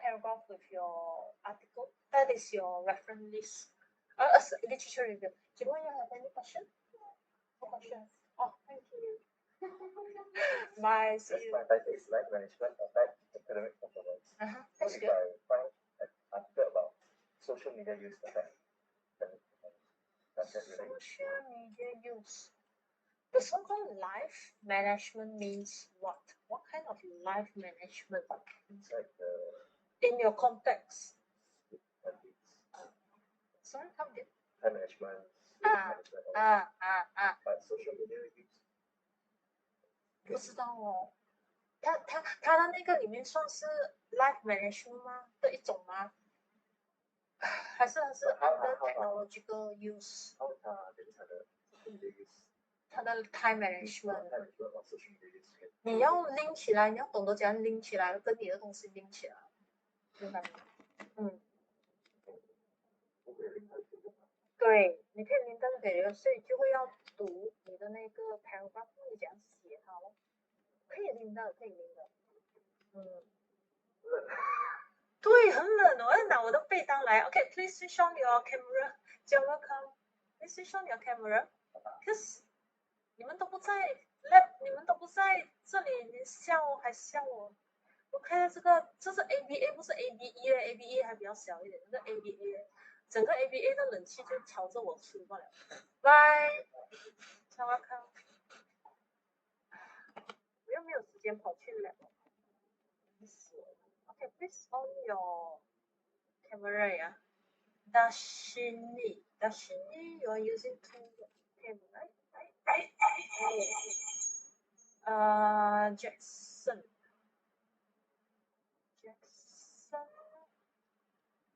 paragraph with your article. That is your reference list. Literature review. Do you have any question? No questions. Oh, thank you. Bye. See you. My title is Life Management Affect Academic Performance. That's If good. I find an article about social media use affect academic performance, does that relate? Social media use. The so-called life management means what? What kind of life management? It's like the In your context. habits, Sorry, come again. time management, sleep Ah, management, all that. ah， But social media use 不知道哦。它的那个里面算是 life management 吗？的一种吗？还是它是 under technological use？ how maybe 它的 social media use 它的 time management。 time management or social media use 你要拎起来，你要懂得怎样拎起来，跟你的东西拎起来，明白吗？不会令它有用啊。对，你可以拎到给人，所以就会要读你的那个 paragraph，你怎样写它咯？可以拎的，可以拎的。对，很冷，我要拿我的被单来。Okay, please switch on your camera. You're welcome. Please switch on your camera. Cause 你们都不在 lab， 你们都不在这里，你笑我还笑我。我看到这是 ABA， 不是 ABE 嘞 ，ABE 还比较小一点，这 ABA， 整个 ABA 的冷气就朝着我吹过来。Bye， you're welcome。我又没有时间跑去 lab。Okay, please on your camera, yeah. Dashini, you are using two cameras, right? Jackson.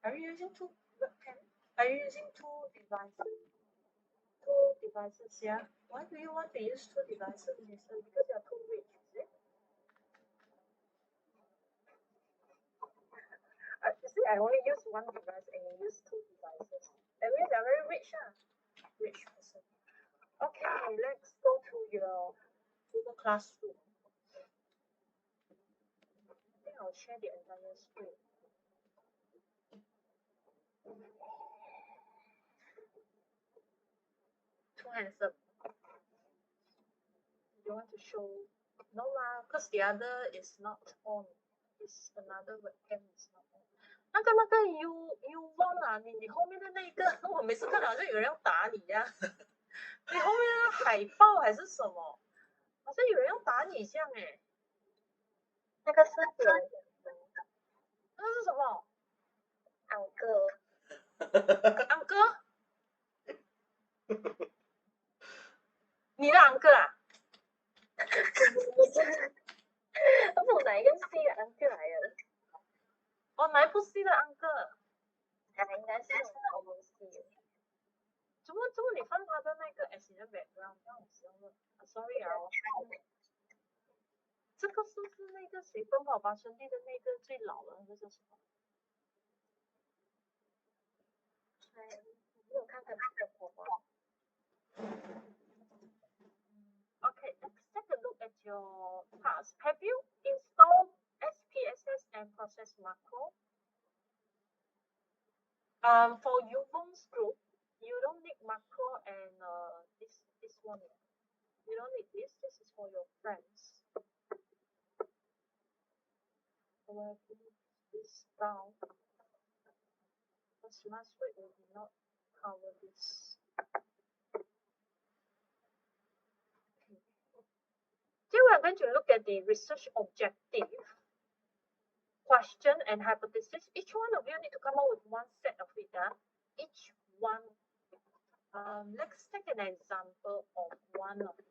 Are you using two webcam? Are you using two devices? Two devices, yeah. Why do you want to use two devices, Jason? Because you are too rich, is it? You see, I only use one device and you use two devices. That means you're very rich, rich person. Okay, let's go to your Google Classroom. I think I'll share the entire screen. Too handsome. You want to show? No lah, because the other is not on. It's another webcam is not on. 那个 you won 啊，你后面的那个，我每次看好像有人要打你呀、你后面的海报还是什么？好像有人要打你这样哎。那个是那是什么？昂哥。昂哥？你的昂哥啊？不，哪一个戏的昂哥来的？哦，哪一部戏的昂哥？应该是我们戏。怎么你放他的那个 as in the background？ 让我想问 ，sorry 啊，这个是不是那个谁奔跑吧兄弟的那个最老的那个叫什么？没有看很奔跑吧。Okay, let's take a look at your task. Have you installed SPSS and process macro? For Yvonne's group, you don't need macro and this one. You don't need this. This is for your friends. So I put this down. Because last week we did not cover this. Here we are going to look at the research objective, question, and hypothesis. Each one of you need to come up with one set of it. Each one. Let's take an example of one of the.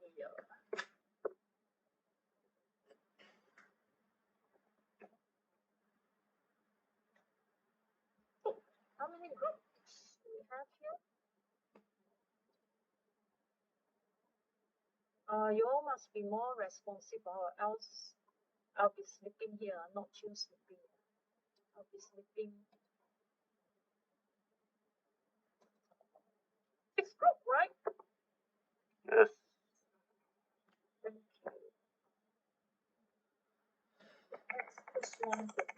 How many groups do we have here? You all must be more responsive or else I'll be sleeping here, not you sleeping. I'll be sleeping. 6 group, right? Yes. Thank you. This one group.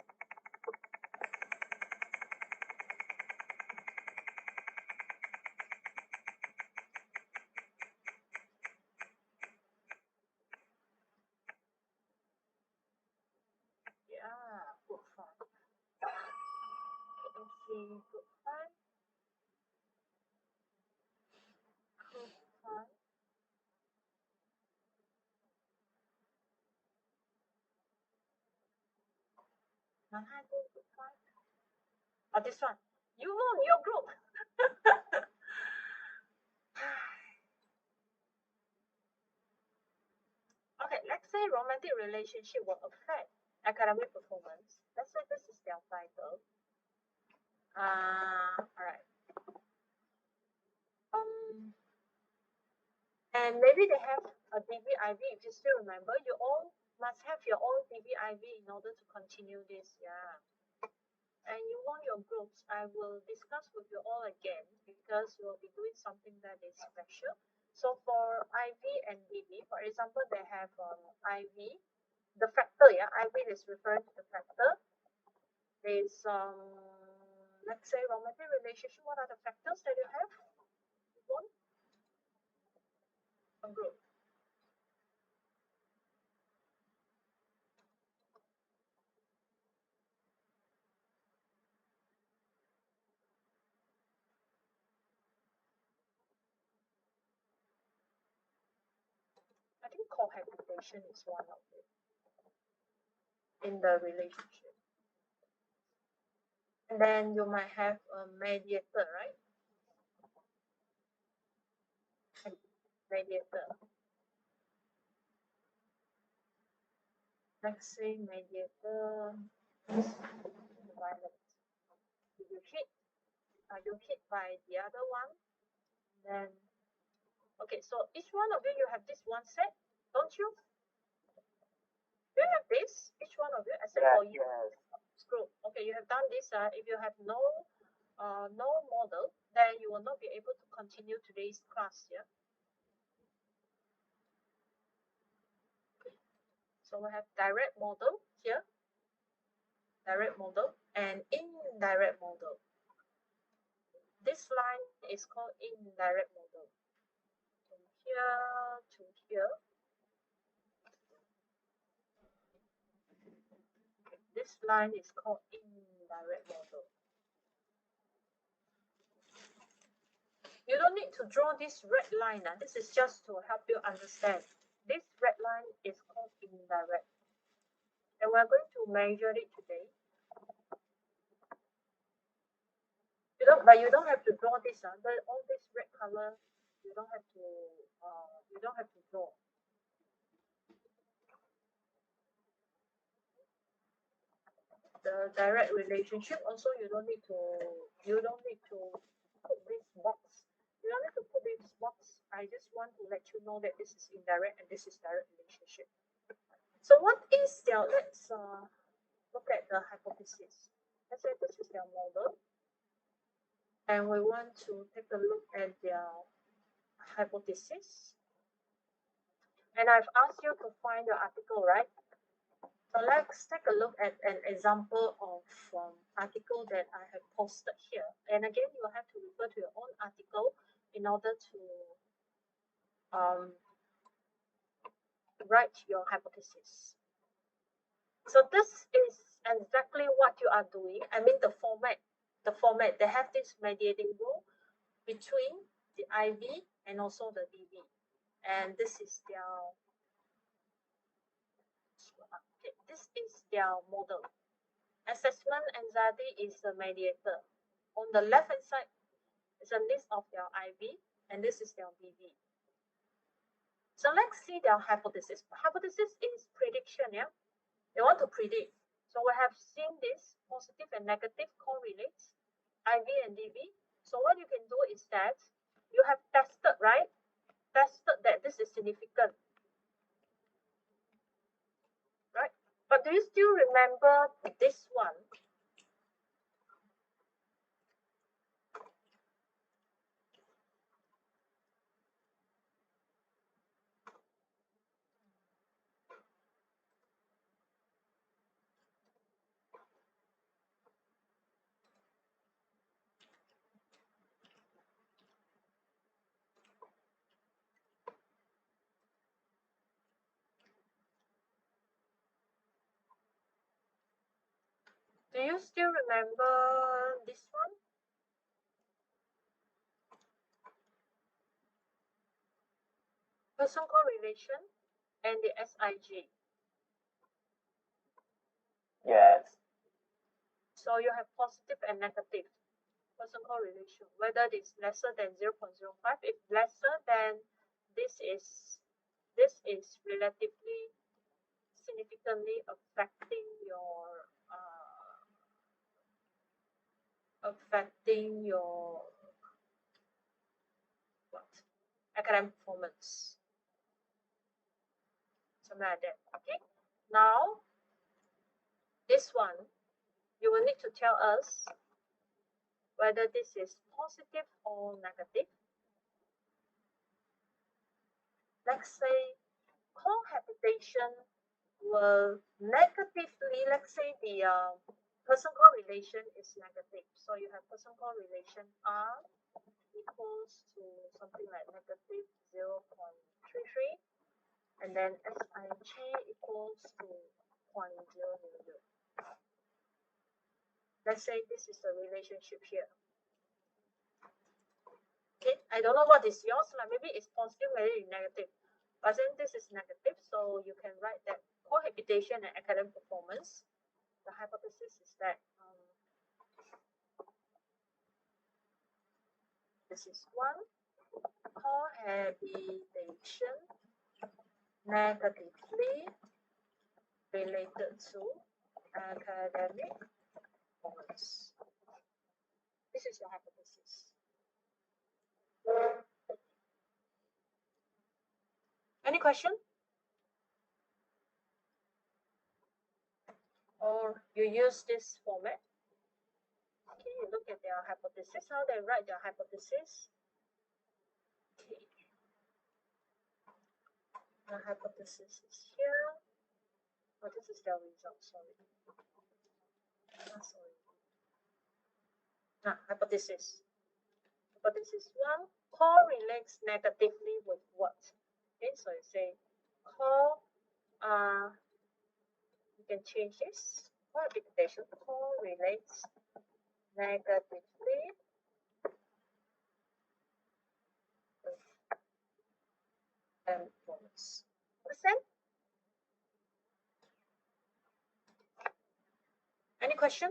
see, group 5. Group 5. Group 5. Oh, this one. You won your group. Okay, let's say romantic relationship will affect academic performance. Let's say this is their title. Alright. And maybe they have a DVIV. If you still remember, you all must have your own DVIV in order to continue this. Yeah. And you want your groups. I will discuss with you all again because we will be doing something that is special. So for IV and DV, for example, they have IV, the factor. Yeah, IV is referring to the factor. There's let's say romantic relationship. What are the factors that you have? One, a group. I think cohabitation is one of it in the relationship. And then you might have a mediator, right? Mediator. Let's say mediator violence. You hit, are you hit by the other one? Then, okay, so each one of you have this one set, don't you? You have this, each one of you, except for you. Screw. Okay, you have done this. If you have no model, then you will not be able to continue today's class. Yeah. So we have direct model here, direct model, and indirect model. This line is called indirect model. From here to here. This line is called indirect model. You don't need to draw this red line. This is just to help you understand. This red line is called indirect. And we're going to measure it today. But you don't have to draw this. All this red color, you don't have to draw. The direct relationship also you don't need to put this box. You don't need to put this box. I just want to let you know that this is indirect and this is direct relationship. So what is their, let's look at the hypothesis. Let's say this is their model. And we want to take a look at their hypothesis. And I've asked you to find your article, right? So let's take a look at an example of article that I have posted here. And again, you have to refer to your own article in order to write your hypothesis. So this is exactly what you are doing. I mean the format. They have this mediating role between the IV and also the DV. And this is their model. Assessment anxiety is the mediator. On the left hand side is a list of their IV, and this is their DV. So let's see their hypothesis. Hypothesis is prediction, yeah? They want to predict. So we have seen this positive and negative correlates, IV and DV. So what you can do is that you have tested, right? Tested that this is significant. Right? But do you still remember this one? Do you still remember this one. Person correlation and the SIG. Yes. So you have positive and negative person correlation, whether it is lesser than 0.05. If lesser, then this is relatively significantly affecting your what, academic performance, something like that. Okay, now this one you will need to tell us whether this is positive or negative. Let's say cohabitation will negatively, let's say the person correlation is negative. So you have person correlation R equals to something like negative 0.33, and then SIG equals to 0.000. Let's say this is the relationship here. Okay, I don't know what is yours, like maybe it's positive, maybe it's negative. But then this is negative, so you can write that cohabitation and academic performance. The hypothesis is that this is one, cohabitation negatively related to academic performance. This is your hypothesis. Any question? Or you use this format? Okay, you look at their hypothesis, how they write their hypothesis. Okay. The hypothesis is here. Oh, this is their result, sorry. Hypothesis. Hypothesis 1 correlates negatively with what? Okay, so you say you can change this. Cohabitation correlates negatively with performance. Understand? Any question?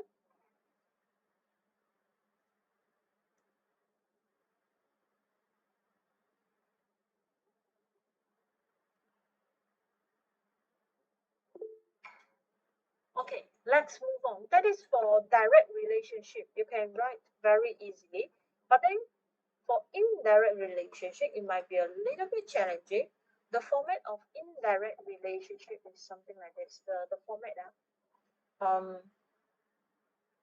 Okay, let's move on. That is for direct relationship. You can write very easily. But then for indirect relationship, it might be a little bit challenging. The format of indirect relationship is something like this. The format,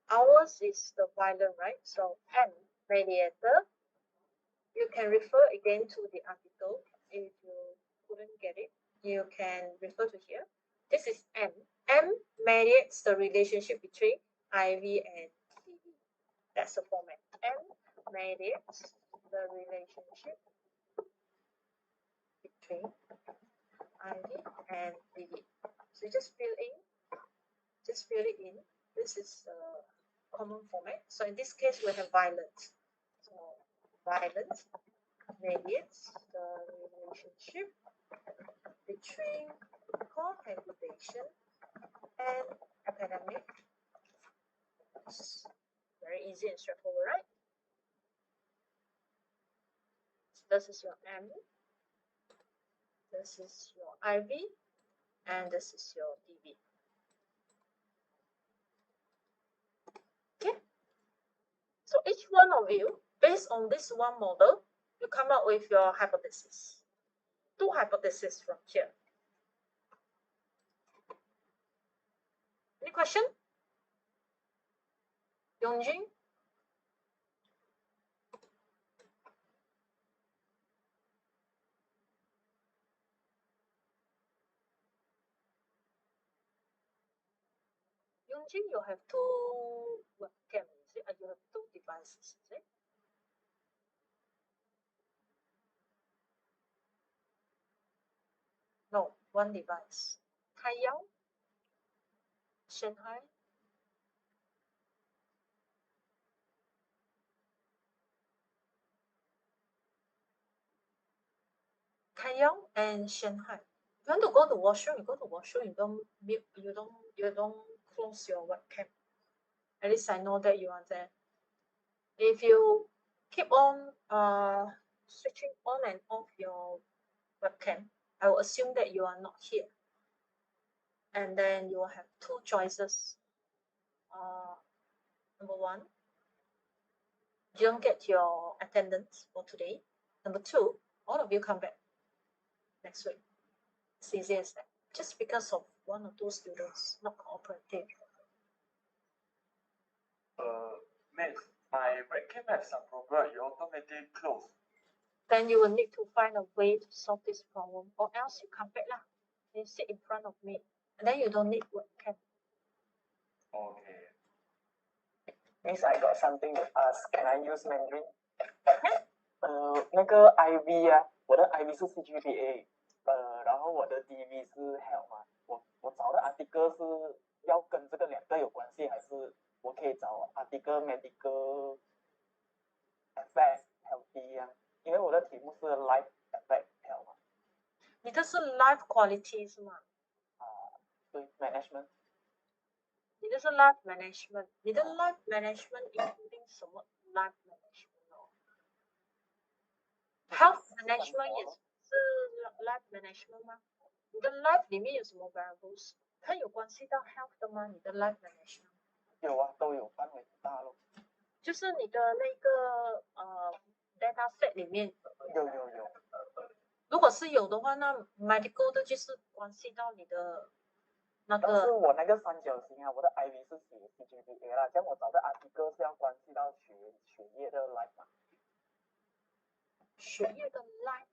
ours is the violent, right? So M, mediator. You can refer again to the article if you couldn't get it. You can refer to here. This is M. M mediates the relationship between IV and DV. That's the format. M mediates the relationship between IV and DV. So just fill it in. This is the common format. So in this case, we have violence. So violence mediates the relationship between cohabitation and academic. Very easy and straightforward, right? So this is your M, this is your IV, and this is your DV. Okay, so each one of you, based on this one model, you come up with your hypothesis. Two hypotheses from here. Any question? Yongjin? Yongjin, you have two webcams, is it? You have two devices, is it? No, one device. Taiyao? Shanghai? Taeyong and Shanghai. If you want to go to washroom, you go to washroom. You don't mute. You don't close your webcam. At least I know that you are there. If you keep on switching on and off your webcam, I will assume that you are not here. And then you will have two choices. Number one, you don't get your attendance for today. Number two, all of you come back next week. It's easy as that. Just because of one or two students not cooperative. Miss, my webcam has some problem. You automatically close. Then you will need to find a way to solve this problem, or else you come back lah. You sit in front of me, and then you don't need webcam. Okay. Miss, I got something to ask. Can I use Mandarin? 那个 IV 啊，我的 IV 是 CGPA，然后我的 DV 是 Health 嘛。我找的 article 是要跟这个两个有关系，还是我可以找 article medical effect healthy 啊？因为我的题目是 life effect health 嘛。你的是 life quality 是吗？对 management。你的是 life management， 你的 life management including 什么 life management 哦 ？Health management 也是 life management 吗？你的 life 里面有什么 variables？ 它有关系到 health 的吗？你的 life management 有啊，都有范围大咯。就是你的那个data set 里面有。如果是有的话，那 medical 的就是关系到你的那但是个。我那个三角形啊，我的 IV 是写 CGPA 啦，这样我找的 article 是要关系到血液的 life 嘛。血液的 life，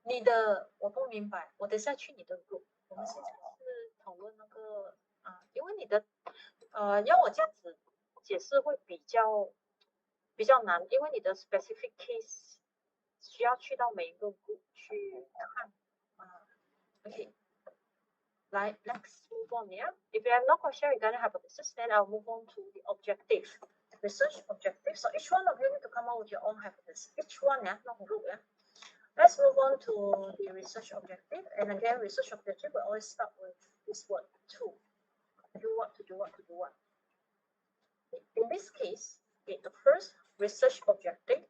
你的我不明白，我等下去你的 group， 我们现在是讨论那个因为你的要我这样子解释会比较难，因为你的 specific case 需要去到每一个 group 去看OK， 来 let's move on here. If you have no question regarding hypothesis, then I'll move on to the objective. Research objective. So each one of you need to come up with your own hypothesis. Each one, not group. Let's move on to the research objective. And again, research objective will always start with this word to. Do what, to do what, to do what. In this case, okay, the first research objective,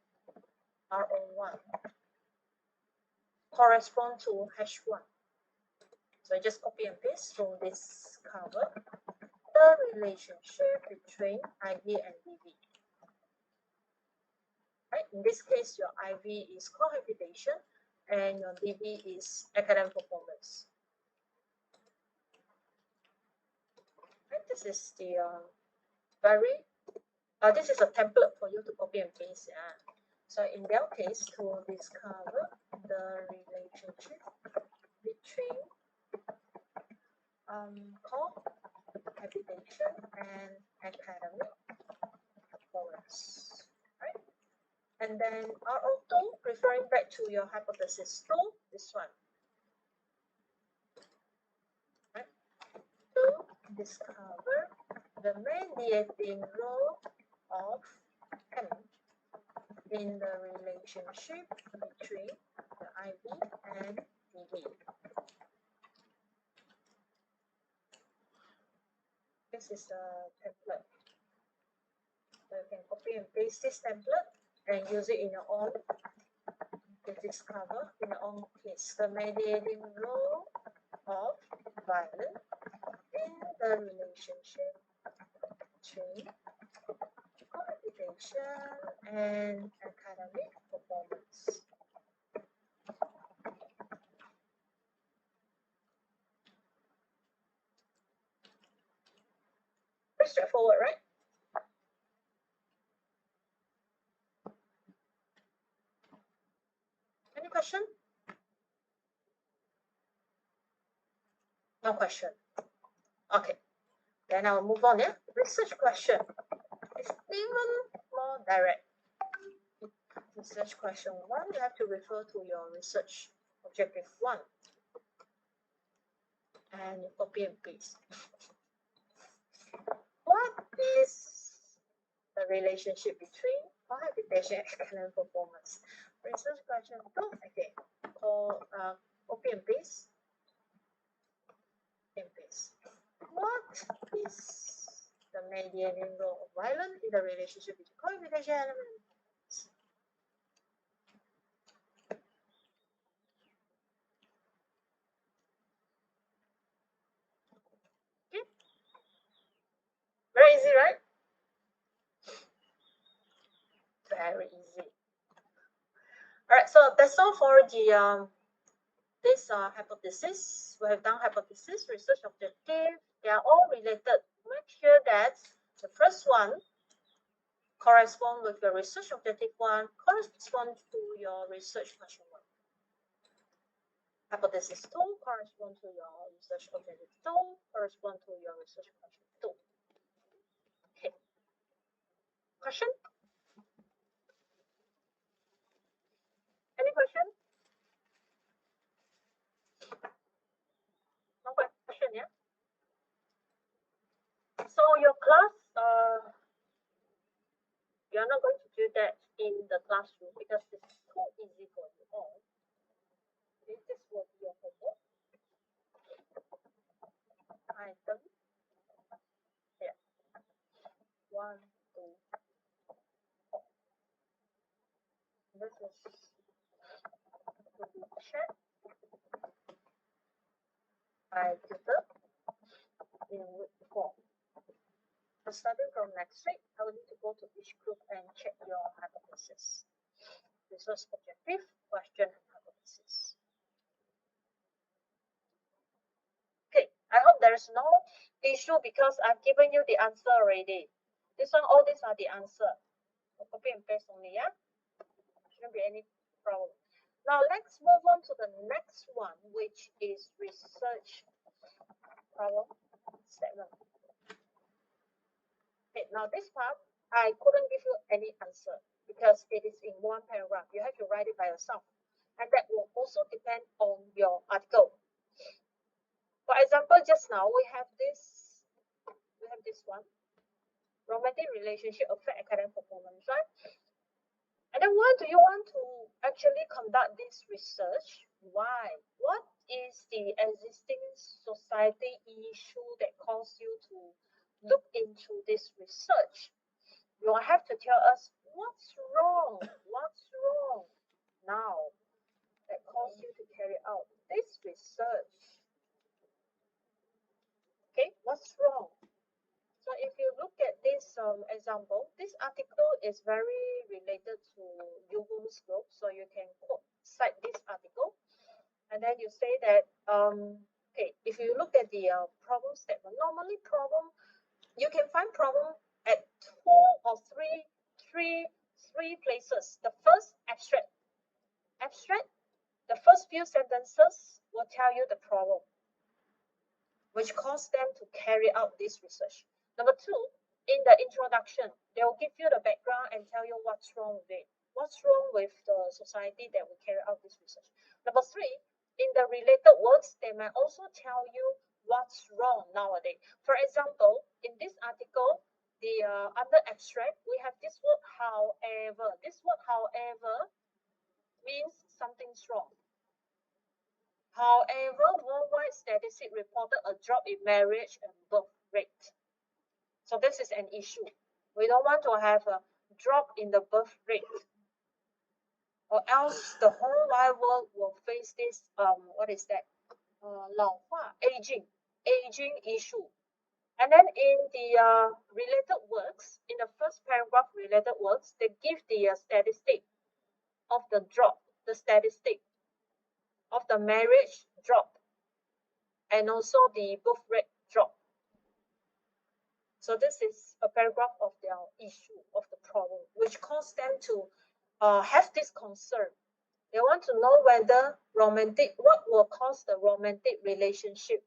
RO1, correspond to H1. So I just copy and paste to this cover the relationship between IV and DV. Right? In this case, your IV is cohabitation and your DV is academic performance. Right? This is the this is a template for you to copy and paste. So in their case, to discover the relationship between cohabitation and academic performance. Right? And then RO2, referring back to your hypothesis 2, this one. Right? To discover the mediating role of M in the relationship between the IV and DV. This is the template. So you can copy and paste this template and use it in your own to discover in your own case the mediating role of violence in the relationship between cohabitation and academic performance. Pretty straightforward, right? Any question? No question. Okay. Then I'll move on. Yeah. Research question. It's even more direct. Research question 1, you have to refer to your research objective 1. And you copy and paste. What is the relationship between cohabitation and academic performance? Research question 2. Okay. copy and paste. What is the mediating role of violence in the relationship between communication elements? Okay. Very easy, right? Very easy. All right, so that's all for the this hypothesis. We have done hypothesis, research objective. They are all related. Make sure that the first one correspond with your research objective one, correspond to your research question one. Hypothesis 2 correspond to your research objective 2, correspond to your research question 2. Okay. Question? Any question? No question, yeah? So your class, you're not going to do that in the classroom because it's too easy for you all. Okay, this will be your homework. Item. Yeah. 1, 2, 4. This is to be checked. I tutor in week 4. So starting from next week, I will need to go to each group and check your hypothesis. Resource objective, question, and hypothesis. Okay, I hope there is no issue because I've given you the answer already. This one, all these are the answer. Copy and paste only, yeah? Shouldn't be any problem. Now let's move on to the next one, which is research problem statement. Okay, now this part, I couldn't give you any answer because it is in one paragraph. You have to write it by yourself. And that will also depend on your article. For example, just now we have this one. Romantic relationship affect academic performance, right? And then why do you want to actually conduct this research? Why? What is the existing society issue that caused you to look into this research? You have to tell us what's wrong now that caused you to carry out this research. Okay, what's wrong? So if you look at this example, this article is very related to Yuhum's group, so you can cite this article, and then you say that okay, if you look at the problem statement, normally you can find problem at three places. The first abstract, the first few sentences will tell you the problem, which caused them to carry out this research. Number 2, in the introduction, they will give you the background and tell you what's wrong with it. What's wrong with the society that will carry out this research? Number 3, in the related words, they may also tell you what's wrong nowadays. For example, in this article, the under abstract, we have this word however. This word however means something's wrong. However, worldwide statistics reported a drop in marriage and birth rate. So this is an issue. We don't want to have a drop in the birth rate, or else the whole wide world will face this aging issue. And then in the related words, in the first paragraph related words, they give the statistic of the drop, the statistic of the marriage drop, and also the birth rate drop. So this is a paragraph of their issue, of the problem, which caused them to have this concern. They want to know whether what will cause the romantic relationship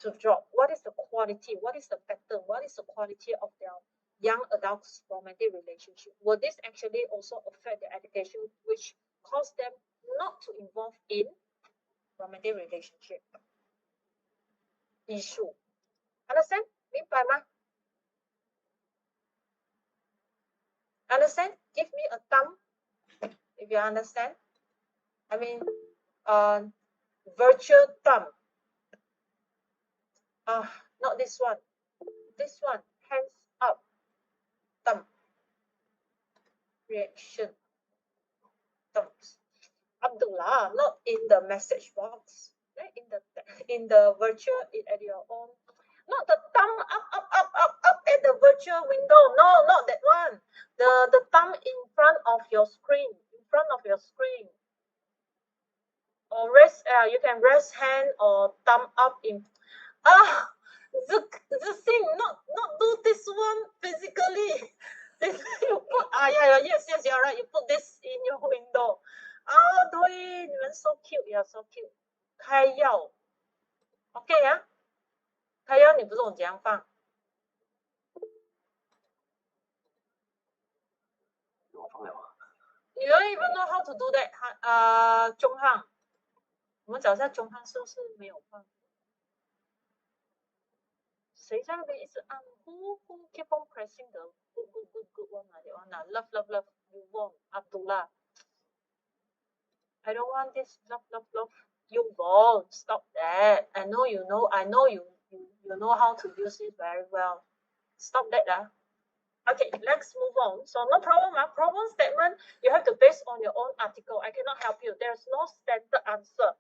to drop. What is the quality? What is the pattern? What is the quality of their young adults' romantic relationship? Will this actually also affect their education, which cause them not to involve in romantic relationship issue? Understand? 明白吗? Understand? Give me a thumb if you understand. I mean, virtual thumb. Not this one. This one, hands up, thumb, reaction, thumbs. Abdullah, not in the message box, right? In the virtual, at your own. Not the thumb up at the virtual window. No, not that one. The thumb in front of your screen. In front of your screen. Or rest. You can rest hand or thumb up in. The thing. Not do this one physically. This you put. Yes, you're right. You put this in your window. 对，你们 so cute， yeah so cute。开药 ，OK 啊，开药你不懂怎样放。我放了。You don't even know how to do that。中汉，我们找一下中汉是不是没有放？谁在那边一直按 ？Who keep on pressing the good one 啊？ that one 啊 ？Love you won't Abdullah。I don't want this love. You won't stop that. I know you know. I know you know how to use it very well. Stop that. Okay, let's move on. So no problem. Problem statement, you have to base on your own article. I cannot help you. There's no standard answer.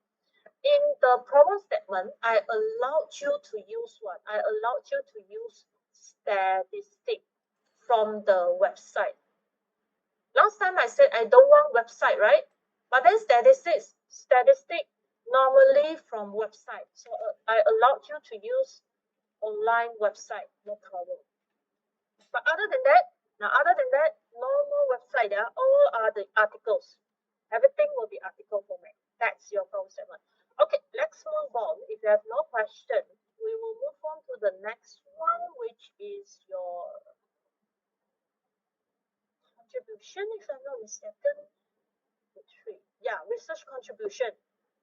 In the problem statement, I allowed you to use what? I allowed you to use statistic from the website. Last time I said I don't want website, right? But then statistic normally from website. So I allowed you to use online website, no problem. But other than that, normal website, all are the articles. Everything will be article format. That's your problem statement. Okay, let's move on. If you have no question, we will move on to the next one, which is your contribution, if I'm not mistaken. Yeah, research contribution.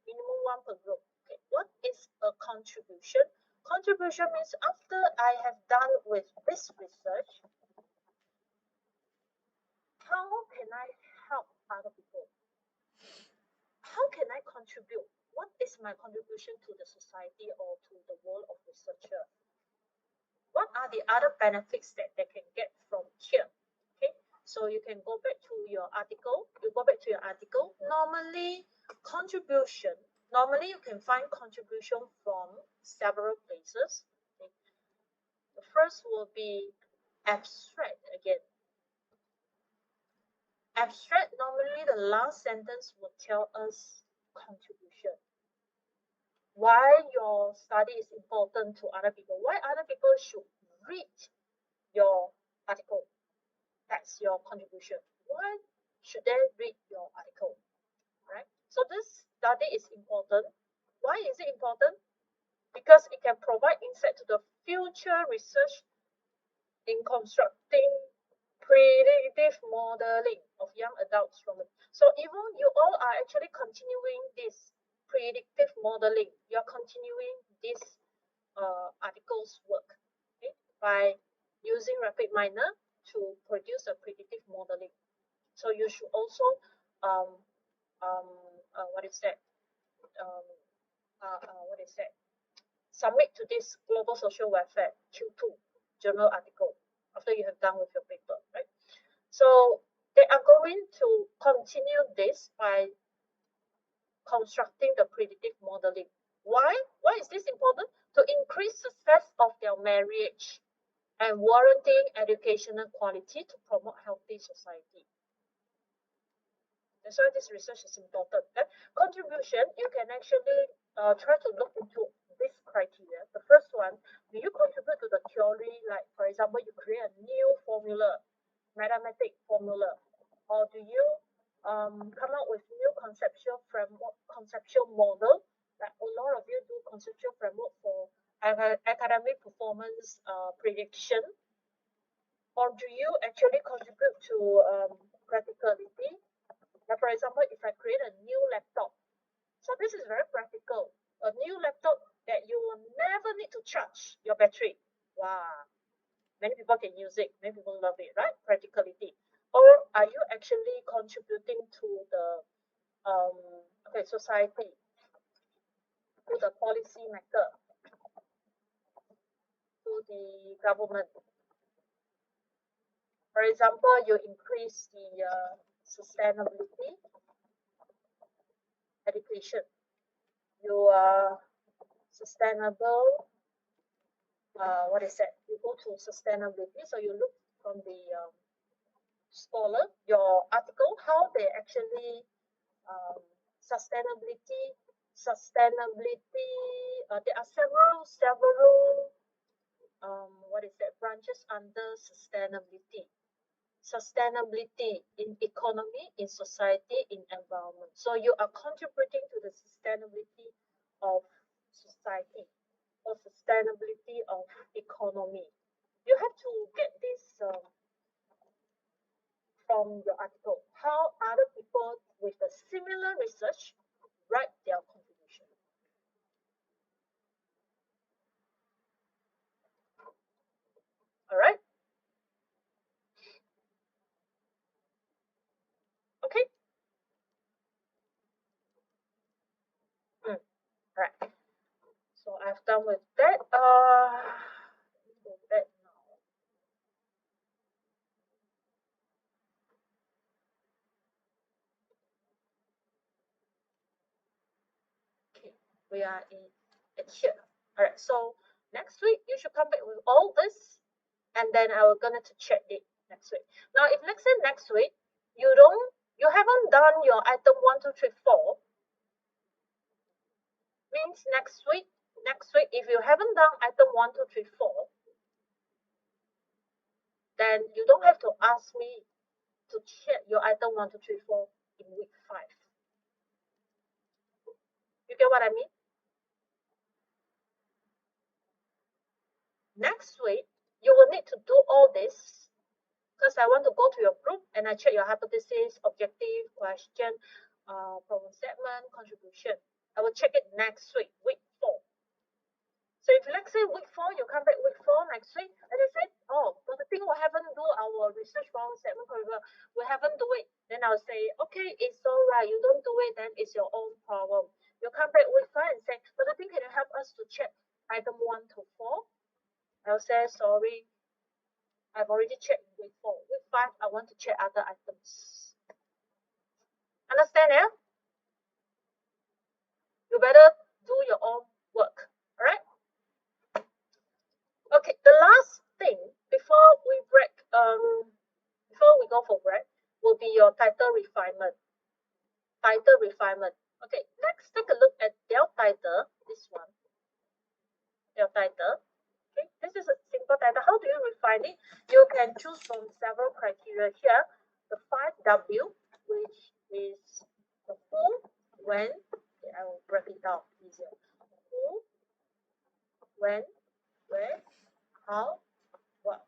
Minimum one per group. Okay, what is a contribution? Contribution means after I have done with this research, how can I help other people? How can I contribute? What is my contribution to the society or to the world of researcher? What are the other benefits that they can get from here? Okay, so you can go back to your article. Normally, you can find contribution from several places. Okay. The first will be abstract again. Abstract, normally the last sentence will tell us contribution. Why your study is important to other people. Why other people should read your article. That's your contribution. Why should they read your article? Right? So this study is important. Why is it important? Because it can provide insight to the future research in constructing predictive modeling of young adults from it. So even you all are actually continuing this predictive modeling, you're continuing this article's work, okay, by using RapidMiner to produce a predictive modeling. So you should also submit to this global social welfare Q2 journal article after you have done with your paper, right? So they are going to continue this by constructing the predictive modeling. Why? Why is this important? To increase success of their marriage and warranting educational quality to promote healthy society. That's why this research is important. Contribution, you can actually try to look into this criteria. The first one, do you contribute to the theory? Like, for example, you create a new formula, mathematic formula, or do you come up with new conceptual framework, conceptual model? Like a lot of you do conceptual framework for academic performance prediction, or do you actually contribute to practicality? Like for example, if I create a new laptop, so this is very practical. A new laptop that you will never need to charge your battery. Wow. Many people can use it. Many people love it, right? Practicality. Or are you actually contributing to the Okay, society. To the policy maker. To the government. For example, you increase the sustainability education. You are sustainable. What is that? You go to sustainability, so you look from the scholar, your article, how they actually sustainability. There are several what is that, branches under sustainability. Sustainability in economy, in society, in environment. So you are contributing to the sustainability of society or sustainability of economy. You have to get this from your article. How other people with a similar research write their contribution. All right. Okay. Right. So I've done with that. That now. Okay, we are in here. All right. So next week you should come back with all this, and then I will gonna to check it next week. Now, if let's say next week you haven't done your item 1, 2, 3, 4, means next week if you haven't done item 1, 2, 3, 4, then you don't have to ask me to check your item 1, 2, 3, 4 in week 5. You get what I mean? Next week you will need to do all this because I want to go to your group and I check your hypothesis, objective, question, problem statement, contribution. I will check it next week, week 4. So if let's say week 4, you come back week 4 next week, and they say, oh, but the thing we haven't do our research problem statement, we haven't do it. Then I'll say, okay, it's all right. You don't do it, then it's your own problem. You come back week 5 and say, but the thing, can you help us to check item 1 to 4? I'll say, sorry, I've already checked week 4. Week 5, I want to check other items. Understand, yeah? You better do your own work. All right? Okay, the last thing before we break, before we go for break, will be your title refinement. Title refinement. Okay, let's take a look at their title. This one. Their title. Okay, this is a simple title. How do you refine it? You can choose from several criteria here. The 5W, which is the who, when. Okay, I will break it down easier. Who, when, where, how, what.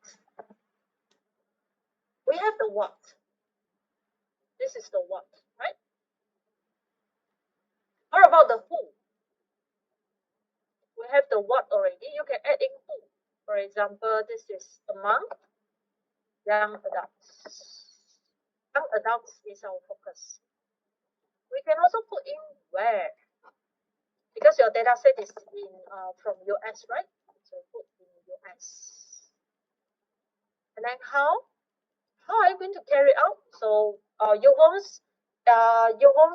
We have the what. This is the what, right? How about the who? We have the what already. You can add in who. For example, this is among young adults. Young adults is our focus. We can also put in where, because your data set is in from US, right? So put in US. And then how are you going to carry out? So Yvonne's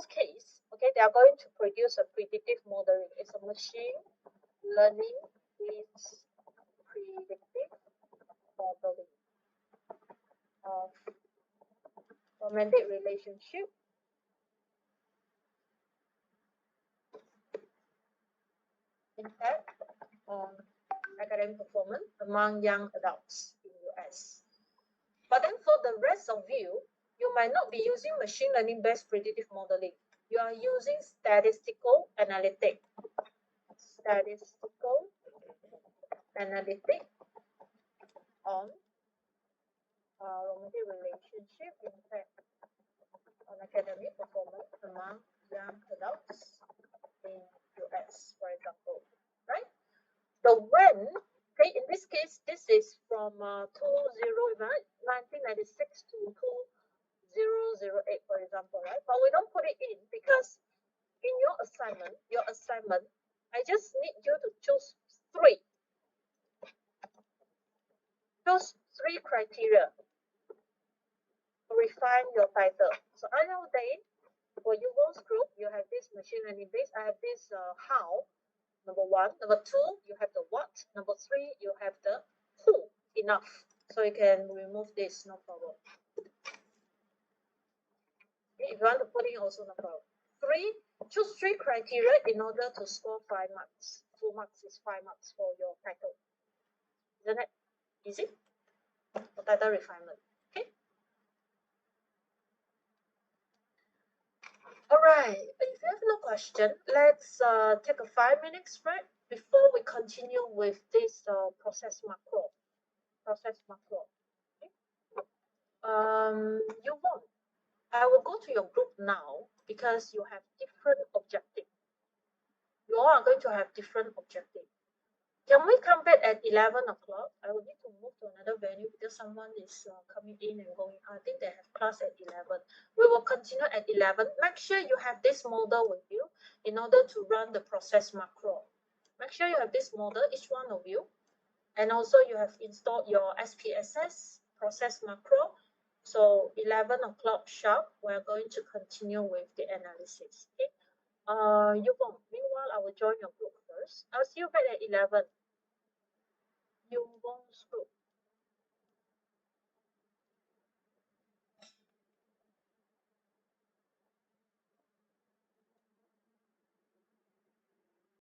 case, okay, they are going to produce a predictive modeling. It's a machine learning with predictive modeling of romantic relationship impact on academic performance among young adults in US. But then for the rest of you, you might not be using machine learning based predictive modeling. You are using statistical analytic. Statistical analytic on romantic relationship impact on academic performance among young adults in US, for example, right? The when, okay, in this case, this is from 1996 to 2008, for example, right? But we don't put it in because in your assignment, I just need you to choose three. Choose three criteria to refine your title. So nowadays, for you group, you have this machine learning base. I have this how. Number one. Number two, you have the what. Number three, you have the who. Enough. So you can remove this, no problem. If you want to put in also no problem. Choose three criteria in order to score 5 marks. 2 marks is 5 marks for your title. Isn't it easy? For title refinement. Okay. Alright, if you have no question, let's take a 5 minutes break before we continue with this process macro. Okay. You won't. I will go to your group now because you have different objectives. You all are going to have different objectives. Can we come back at 11 o'clock? I will need to move to another venue because someone is coming in and going. I think they have class at 11. We will continue at 11. Make sure you have this model with you in order to run the process macro. Make sure you have this model, each one of you. And also you have installed your SPSS process macro. So 11 o'clock sharp, we're going to continue with the analysis. Okay. Meanwhile, I will join your group first. I'll see you back at 11. You won't group.